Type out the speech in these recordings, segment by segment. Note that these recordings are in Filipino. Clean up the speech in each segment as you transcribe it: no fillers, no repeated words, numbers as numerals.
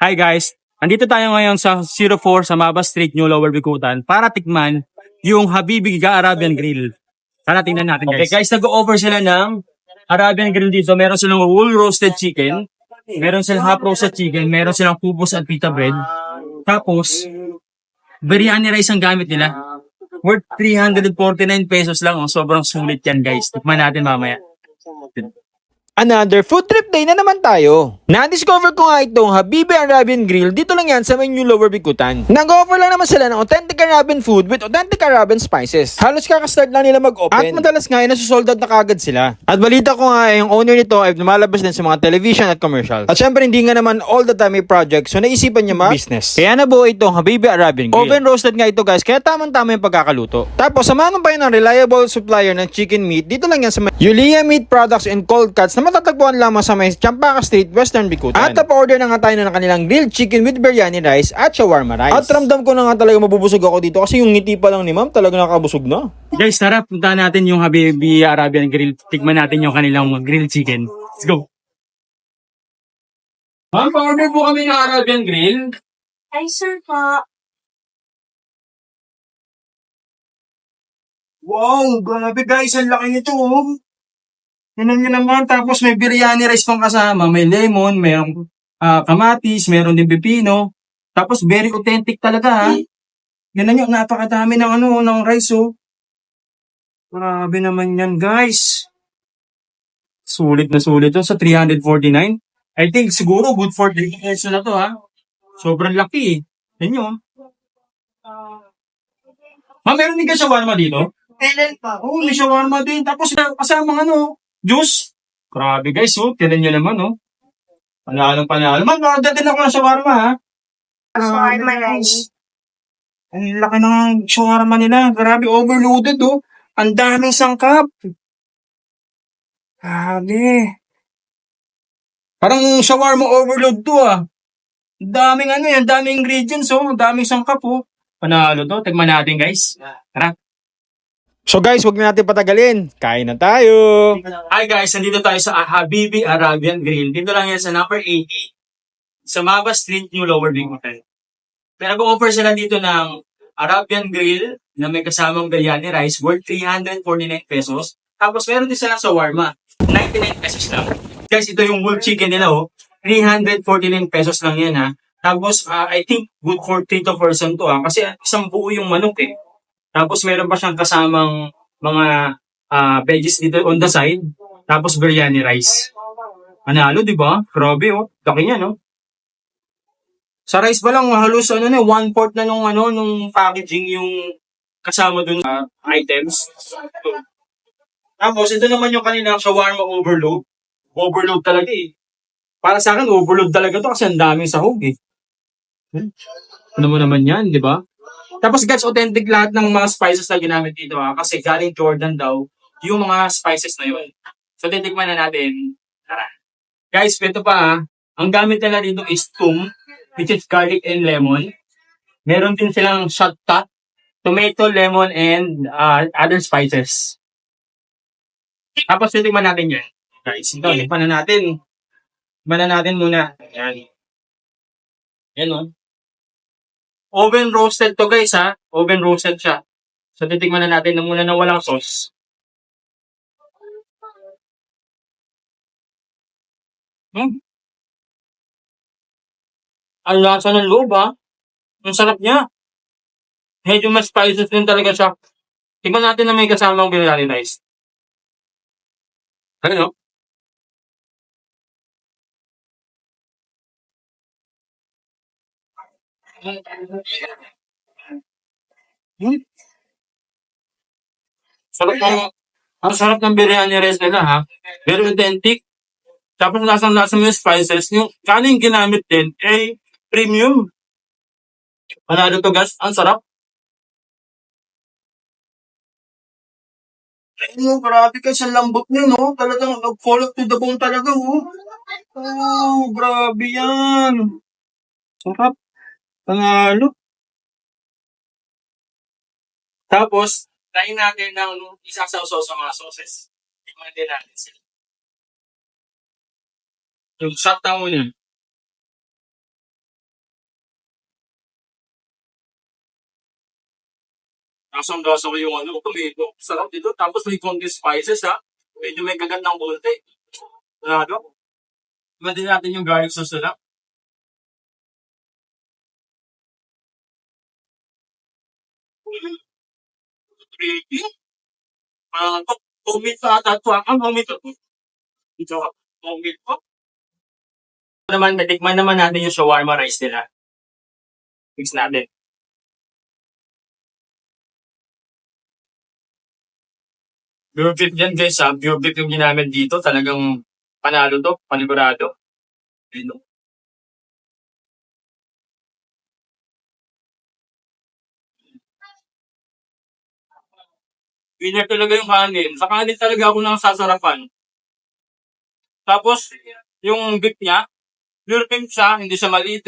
Hi guys, andito tayo ngayon sa 04 sa Maba Street, New Lower Bikutan para tikman yung Habibi Arabian Grill. Tara tingnan natin guys. Okay guys, nag-offer sila ng Arabian Grill dito. Meron silang whole roasted chicken, meron silang half roasted chicken, meron silang kubos at pita bread. Tapos, biryani rice ang gamit nila. Worth 349 pesos lang. Oh. Sobrang sulit yan guys. Tikman natin mamaya. Another food trip day na naman tayo. Na-discover ko nga itong Habibi Arabian Grill dito lang yan sa may New Lower Bikutan. Nag-offer lang naman sila ng authentic Arabian food with authentic Arabian spices. Halos kakastart lang nila mag-open. At madalas nga ay nasusold out na kagad sila. At balita ko nga yung owner nito ay lumalabas din sa mga television at commercial. At syempre hindi nga naman all the time may project so naisipan niya mag-business. Kaya nabuo itong Habibi Arabian Grill. Oven roasted nga ito guys kaya tamang-tama yung pagkakaluto. Tapos samahan pa yun ng reliable supplier ng chicken meat dito lang yan sa may Yulia Meat Products and Cold Cuts na matatagpuan lamang sa may Champaca Street, Western Bikutan. At pa-order na nga tayo ng kanilang grilled chicken with biryani rice at shawarma rice. At ramdam ko na nga talaga mabubusog ako dito kasi yung ngiti pa lang ni ma'am talaga nakabusog na. Guys, tara, punta natin yung Habibi Arabian Grill. Tikman natin yung kanilang grilled chicken. Let's go! Ma'am, pa-order po kami ng Arabian Grill. Ay, sir po. Wow, grabe guys, ang laki nito. Oh. Tingnan nyo naman, tapos may biryani rice pang kasama, may lemon, may kamatis, meron din pipino. Tapos very authentic talaga ha. Yan nyo, napakadami ng ng rice oh. Grabe naman yan guys. Sulit na sulit to sa 349. I think siguro good for 3 pesos na to ha. Sobrang laki eh. Yan nyo. Meron din ka shawarma dito? Kailan pa? Oo, may shawarma din. Tapos kasama juice. Grabe guys, oh. Tinan nyo naman, oh. Panalo. Mag-order din ako ng shawarma, ha? Shawarma rice. Ang laki ng shawarma nila. Grabe, overloaded, oh. Ang daming sangkap. Grabe. Parang shawarma overload to, ah. Ang daming daming ingredients, oh. Ang daming sangkap, oh. Panalo to. Tignan natin, guys. Tara. So guys, wag na natin patagalin. Kain na tayo. Hi guys, nandito tayo sa Habibi Arabian Grill. Dito lang yan sa number 80 sa Maba Street, New Lower Bikutan. Pero nag-offer sila dito ng Arabian Grill na may kasamang biryani rice worth 349 pesos. Tapos meron din silang shawarma, 99 pesos lang. Guys, ito yung whole chicken nila oh. 349 pesos lang yan ha. Tapos I think good for 3 to person to ha. Kasi isang buo yung manok eh. Tapos meron pa siyang kasamang mga veggies dito on the side. Tapos biryani rice. Panalo, di ba? Grabe, oh. Laki niya, no? Sa rice pa lang, halos 1/4 na nung packaging yung kasama dun items. Tapos, ito naman yung kanilang shawarma overload. Overload talaga, eh. Para sa akin, overload talaga to kasi ang daming sahog, eh. Ano mo naman yan, di ba? Tapos guys, authentic lahat ng mga spices na ginamit dito ha. Kasi galing Jordan daw yung mga spices na yun. So titikman na natin. Tara. Guys, ito pa ha. Ang gamit nila dito is tum, which is garlic and lemon. Meron din silang shatta, tomato, lemon, and other spices. Tapos titikman natin yan. Guys, ito, tikman na natin. Tikman na natin muna. Ayan. Yan o. Oven roasted to guys ha. Oven roasted siya. So titikman na natin muna na walang sauce. Ang lasa ng loob ha. Ang sarap niya. Medyo mas spices din talaga siya. Tingnan natin na may kasamang biryani rice. Ano? Ang sarap ng biryani rice nila ha. Very authentic. Tapos lasang-lasa mo yung spices. Yung kanin ginamit din, premium. Panalo to guys. Ang sarap. Grabe guys. Ang lambot niya, no? Talagang nag-follow to the bone talaga, oh. Oh, grabe yan. Sarap. Panalo. Tapos, tayo natin ng isasaw-saw sa mga sauces. Tingnan din natin sila. Yung shot na muna. Kasang-gasa ko yung tomato. Sarap dito. Tapos may konti spices, ha. Medyo may kagat ng konti. Sarado. Iba din natin yung garlic sauce na. Pretty. Tumit pa ata ito. Ang tumit ito. Ito. Tumit po. Naman, natikman naman natin yung shawarma rice nila. Mix natin. Pure beef yan guys ha. Pure beef yung ginamit dito. Talagang panalo to. Panigurado. Dito. Winner talaga yung kanin. Sa kanin talaga ako nang sasarapan. Tapos, yung beef niya, pure beef siya, hindi siya maliit.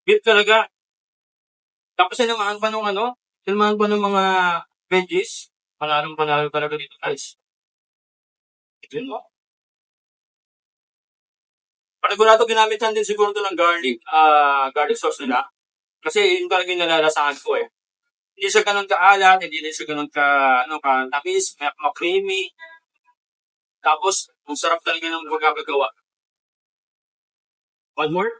Beef talaga. Tapos sinamahan pa nung sinamahan pa ng mga veggies. Panalo talaga dito guys. Ito mo. Panigurado ginamit lang din siguro ito ng garlic sauce nila. Kasi yun talaga yung nalalasahan ko eh. Hindi siya ganun kaalat, hindi din siya ganun tamis, creamy. Tapos, ang sarap talaga ng pagkakagawa. One more?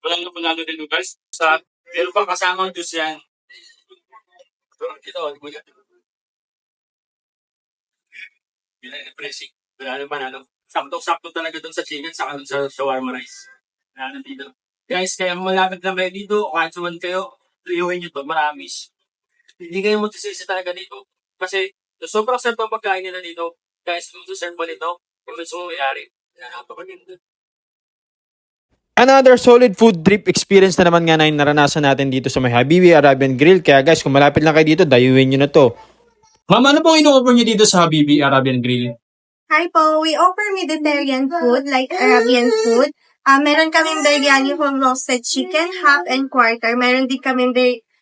Panalo din guys. Meron pang kasama ang juice yan. Ito, pressing. Panalo. Sakto-sakto talaga dun sa chicken, saka dun sa shawarma rice. Panalo dito. Guys, kaya malapit na kayo dito, kahit suman kayo, tuyuhin nyo to, maramis. Hindi kayo magsisisi talaga dito. Kasi, sobrang sarap ang pagkain nila dito. Guys, kung serve mo nito, kung gusto mo mayari. Napakaganda. Another solid food trip experience na naman nga na yung naranasan natin dito sa may Habibi Arabian Grill. Kaya guys, kung malapit lang kayo dito, dayuhin nyo na to. Ma'am, ano pong ino-offer nyo dito sa Habibi Arabian Grill? Hi po, we offer Mediterranean food like Arabian food. Meron kaming biryani from roasted chicken, half and quarter. Meron din kaming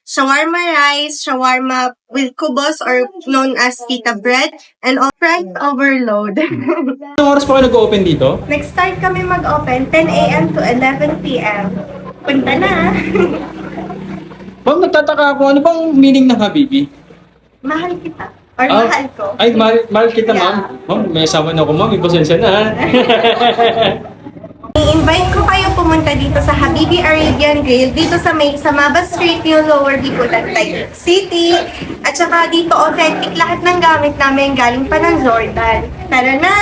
shawarma rice, shawarma with kubos or known as pita bread, and fried overload. Anong oras pa kayo nag-open dito? Nag-start kami mag-open 10 a.m. to 11 p.m. Punta na! Ma'am, nagtataka ako, ano bang meaning ng Habibi? Mahal kita. Or mahal ko. Ay, mahal kita, Yeah. ma'am. Ma'am, may asawa na ako, ma'am. Pasensya na, ha? I-invite ko kayo pumunta dito sa Habibi Arabian Grill, dito sa may Samaba Street, yung Lower Bicutan, Taguig City. At saka dito authentic lahat ng gamit namin galing pa ng Jordan. Tara na!